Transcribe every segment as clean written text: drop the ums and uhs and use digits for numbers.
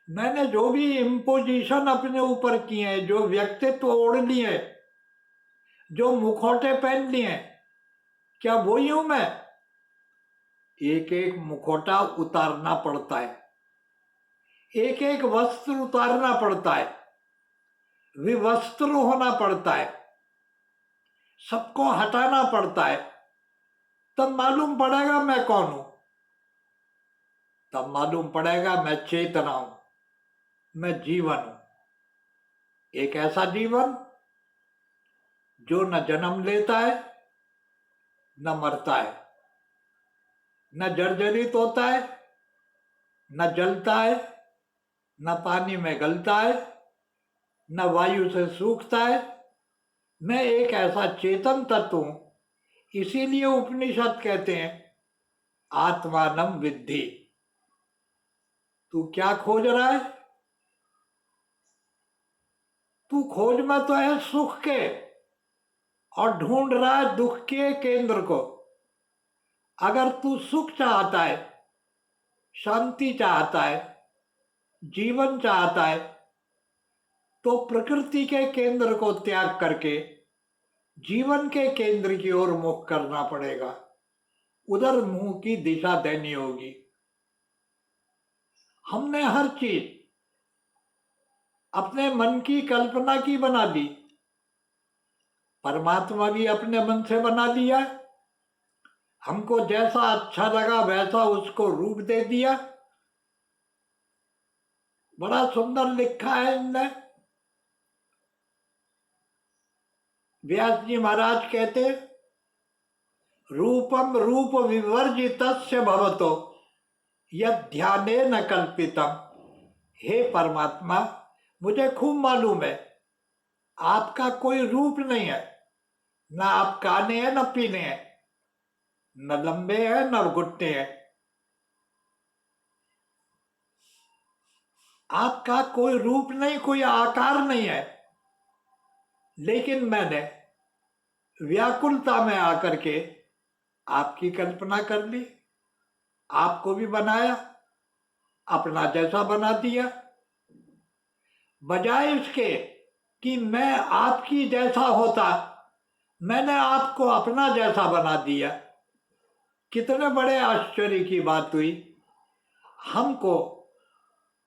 मैंने जो भी इम्पोजिशन अपने ऊपर किए हैं, जो व्यक्तित्व ओढ़ लिए हैं, जो मुखौटे पहन लिए हैं, क्या वही हूं मैं? एक एक मुखौटा उतारना पड़ता है, एक एक वस्त्र उतारना पड़ता है, विवस्त्र होना पड़ता है, सबको हटाना पड़ता है। तब मालूम पड़ेगा मैं कौन हूं। तब मालूम पड़ेगा मैं चेतना हूं, मैं जीवन हूं। एक ऐसा जीवन जो न जन्म लेता है, न मरता है, न जर्जरित होता है, न जलता है, न पानी में गलता है, न वायु से सूखता है। मैं एक ऐसा चेतन तत्व हूं। इसीलिए उपनिषद कहते हैं आत्मानम विद्धि। तू क्या खोज रहा है? तू खोज में तो है सुख के, और ढूंढ रहा है दुख के केंद्र को। अगर तू सुख चाहता है, शांति चाहता है, जीवन चाहता है, तो प्रकृति के केंद्र को त्याग करके जीवन के केंद्र की ओर मुख करना पड़ेगा। उधर मुंह की दिशा देनी होगी। हमने हर चीज अपने मन की कल्पना की बना दी। परमात्मा भी अपने मन से बना दिया। हमको जैसा अच्छा लगा वैसा उसको रूप दे दिया। बड़ा सुंदर लिखा है इनने। व्यास जी महाराज कहते रूपम रूप विवर्जितस्य भवतो यद ध्याने न कल्पितम। हे परमात्मा, मुझे खूब मालूम है आपका कोई रूप नहीं है। ना आप काने हैं न पीने हैं, न लंबे हैं न घुटने हैं। आपका कोई रूप नहीं, कोई आकार नहीं है। लेकिन मैंने व्याकुलता में आकर के आपकी कल्पना कर ली, आपको भी बनाया, अपना जैसा बना दिया। बजाय इसके कि मैं आपकी जैसा होता, मैंने आपको अपना जैसा बना दिया। कितने बड़े आश्चर्य की बात हुई। हमको,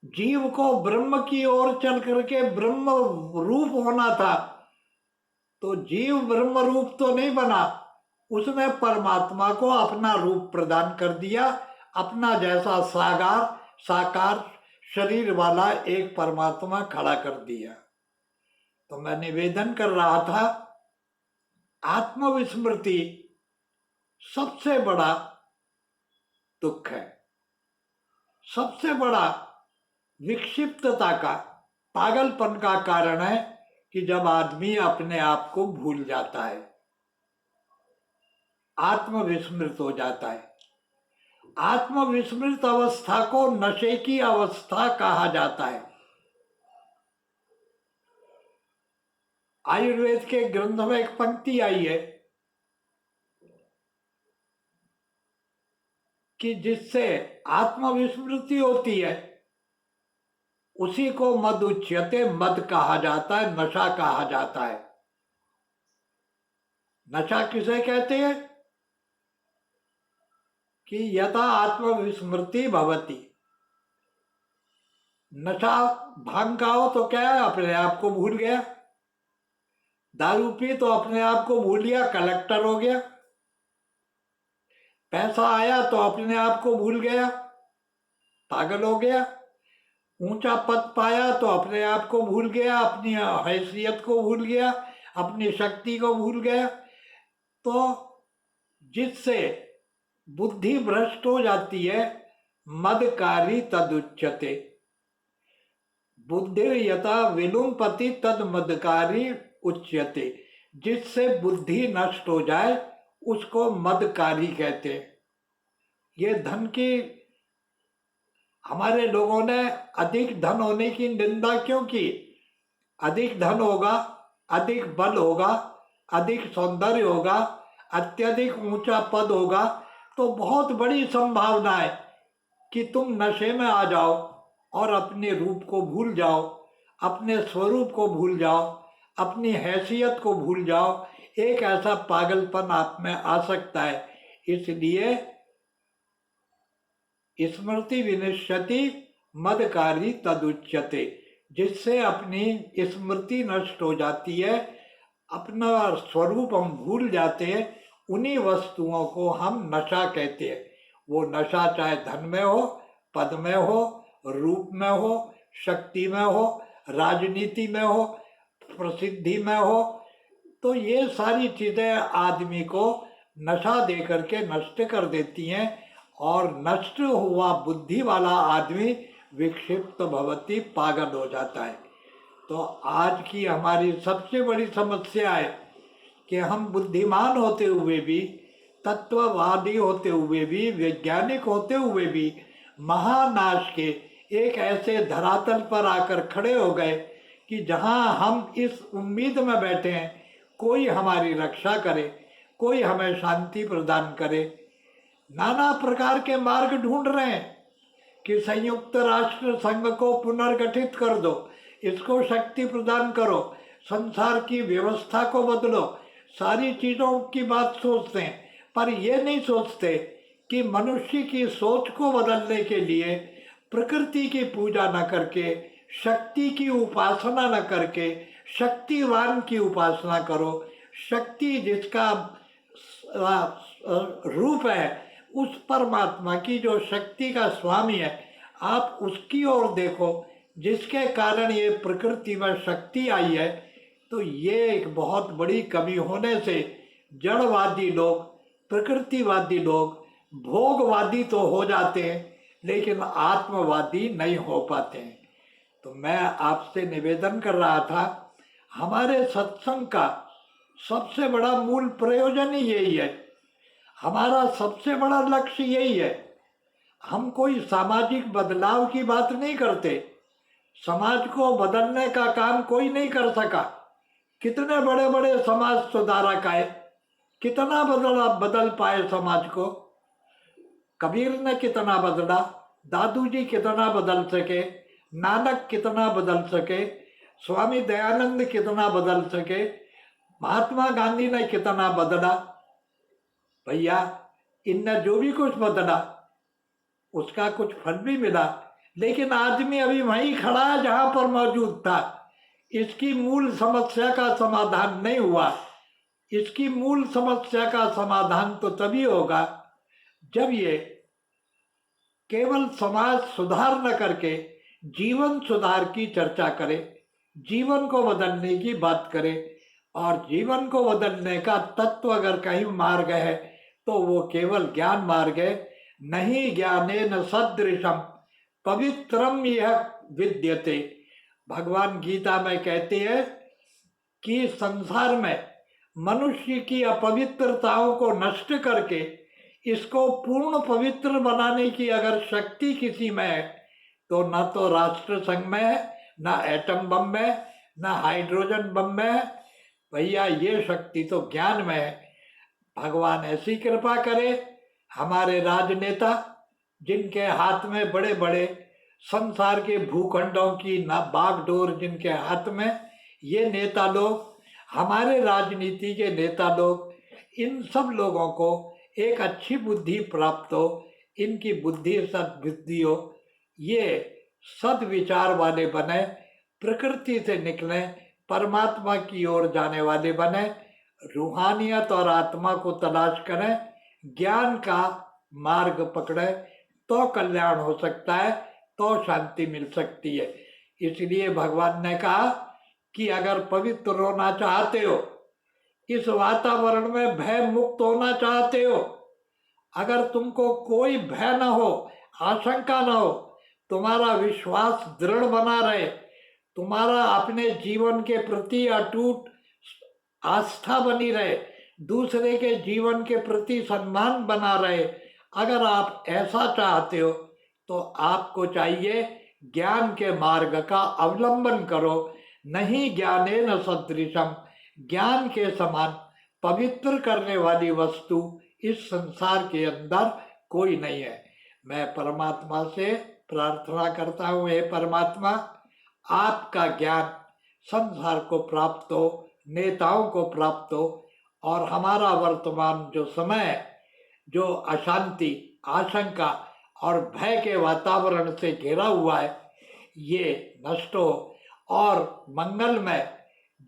जीव को ब्रह्म की ओर चल करके ब्रह्म रूप होना था, तो जीव ब्रह्म रूप तो नहीं बना, उसने परमात्मा को अपना रूप प्रदान कर दिया। अपना जैसा साकार शरीर वाला एक परमात्मा खड़ा कर दिया। तो मैं निवेदन कर रहा था, आत्मविस्मृति सबसे बड़ा दुख है, सबसे बड़ा विक्षिप्तता का, पागलपन का कारण है कि जब आदमी अपने आप को भूल जाता है, आत्मविस्मृत हो जाता है। आत्मविस्मृत अवस्था को नशे की अवस्था कहा जाता है। आयुर्वेद के ग्रंथ में एक पंक्ति आई है कि जिससे आत्मविस्मृति होती है उसी को मद उच्यते, मद कहा जाता है, नशा कहा जाता है। नशा किसे कहते हैं? कि यथा आत्मविस्मृति भवती। नशा भांग का हो तो क्या है, अपने आप को भूल गया। दारू पी तो अपने आप को भूल गया, कलेक्टर हो गया। पैसा आया तो अपने आप को भूल गया, पागल हो गया। ऊंचा पद पाया तो अपने आप को भूल गया, अपनी हैसियत को भूल गया, अपनी शक्ति को भूल गया। तो जिससे बुद्धि भ्रष्ट हो जाती है, मदकारी तदुच्यते। बुद्धि यथा विलुम्पति तद मदकारी उच्यते। जिससे बुद्धि नष्ट हो जाए उसको मदकारी कहते। ये धन की, हमारे लोगों ने अधिक धन होने की निंदा क्यों की? अधिक धन होगा, अधिक बल होगा, अधिक सौंदर्य होगा, अत्यधिक ऊंचा पद होगा, तो बहुत बड़ी संभावना है कि तुम नशे में आ जाओ और अपने रूप को भूल जाओ, अपने स्वरूप को भूल जाओ, अपनी हैसियत को भूल जाओ, एक ऐसा पागलपन आप में आ सकता है। इसलिए स्मृति विनश्यति मदकारी तदुच्यते, जिससे अपनी स्मृति नष्ट हो जाती है, अपना स्वरूप हम भूल जाते हैं, उन्हीं वस्तुओं को हम नशा कहते हैं। वो नशा चाहे धन में हो, पद में हो, रूप में हो, शक्ति में हो, राजनीति में हो, प्रसिद्धि में हो, तो ये सारी चीज़ें आदमी को नशा दे करके नष्ट कर देती हैं, और नष्ट हुआ बुद्धि वाला आदमी विक्षिप्त भवती, पागल हो जाता है। तो आज की हमारी सबसे बड़ी समस्या है कि हम बुद्धिमान होते हुए भी, तत्ववादी होते हुए भी, वैज्ञानिक होते हुए भी महानाश के एक ऐसे धरातल पर आकर खड़े हो गए कि जहां हम इस उम्मीद में बैठे हैं कोई हमारी रक्षा करे, कोई हमें शांति प्रदान करे। नाना प्रकार के मार्ग ढूंढ रहे हैं कि संयुक्त राष्ट्र संघ को पुनर्गठित कर दो, इसको शक्ति प्रदान करो, संसार की व्यवस्था को बदलो, सारी चीज़ों की बात सोचते हैं, पर ये नहीं सोचते कि मनुष्य की सोच को बदलने के लिए प्रकृति की पूजा न करके, शक्ति की उपासना न करके, शक्तिवान की उपासना करो। शक्ति जिसका रूप है, उस परमात्मा की जो शक्ति का स्वामी है, आप उसकी ओर देखो, जिसके कारण ये प्रकृति में शक्ति आई है। तो ये एक बहुत बड़ी कमी होने से जड़वादी लोग, प्रकृतिवादी लोग भोगवादी तो हो जाते हैं, लेकिन आत्मवादी नहीं हो पाते हैं। तो मैं आपसे निवेदन कर रहा था, हमारे सत्संग का सबसे बड़ा मूल प्रयोजन ही यही है, हमारा सबसे बड़ा लक्ष्य यही है। हम कोई सामाजिक बदलाव की बात नहीं करते, समाज को बदलने का काम कोई नहीं कर सका। कितने बड़े बड़े समाज सुधारक आए, कितना बदल पाए समाज को। कबीर ने कितना बदला, दादू जी कितना बदल सके, नानक कितना बदल सके, स्वामी दयानंद कितना बदल सके, महात्मा गांधी ने कितना बदला। भैया, इनने जो भी कुछ बदला उसका कुछ फल भी मिला, लेकिन आदमी अभी वहीं खड़ा है जहां पर मौजूद था। इसकी मूल समस्या का समाधान नहीं हुआ। इसकी मूल समस्या का समाधान तो तभी होगा जब ये केवल समाज सुधार न करके जीवन सुधार की चर्चा करे, जीवन को बदलने की बात करे। और जीवन को बदलने का तत्व अगर कहीं मार्ग है तो वो केवल ज्ञान मार्ग है। नहीं ज्ञानेन सदृशम पवित्रम यह विद्यते। भगवान गीता में कहते हैं कि संसार में मनुष्य की अपवित्रताओं को नष्ट करके इसको पूर्ण पवित्र बनाने की अगर शक्ति किसी में है तो न तो राष्ट्र संघ में है, न एटम बम में, न हाइड्रोजन बम में है। भैया, ये शक्ति तो ज्ञान में है। भगवान ऐसी कृपा करे, हमारे राजनेता जिनके हाथ में बड़े बड़े संसार के भूखंडों की बागडोर जिनके हाथ में, ये नेता लोग, हमारे राजनीति के नेता लोग, इन सब लोगों को एक अच्छी बुद्धि प्राप्त हो, इनकी बुद्धि सद्बुद्धि हो, ये सद्विचार वाले बने, प्रकृति से निकले, परमात्मा की ओर जाने वाले बने, रूहानियत और आत्मा को तलाश करें, ज्ञान का मार्ग पकड़े, तो कल्याण हो सकता है, तो शांति मिल सकती है। इसलिए भगवान ने कहा कि अगर पवित्र होना चाहते हो, इस वातावरण में भय मुक्त होना चाहते हो, अगर तुमको कोई भय न हो, आशंका न हो, तुम्हारा विश्वास दृढ़ बना रहे, तुम्हारा अपने जीवन के प्रति अटूट आस्था बनी रहे, दूसरे के जीवन के प्रति सम्मान बना रहे, अगर आप ऐसा चाहते हो तो आपको चाहिए ज्ञान के मार्ग का अवलंबन करो। नहीं ज्ञानेन सदृशम, ज्ञान के समान पवित्र करने वाली वस्तु इस संसार के अंदर कोई नहीं है। मैं परमात्मा से प्रार्थना करता हूँ, हे परमात्मा, आपका ज्ञान संसार को प्राप्त हो, नेताओं को प्राप्त हो, और हमारा वर्तमान जो समय है, जो अशांति, आशंका और भय के वातावरण से घिरा हुआ है, ये नष्ट हो और मंगलमय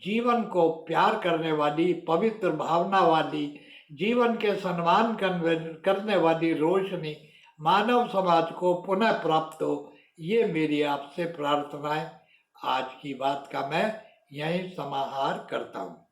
जीवन को प्यार करने वाली, पवित्र भावना वाली, जीवन के सम्मान करने वाली रोशनी मानव समाज को पुनः प्राप्त हो, ये मेरी आपसे प्रार्थना है। आज की बात का मैं यहीं समाहार करता हूँ।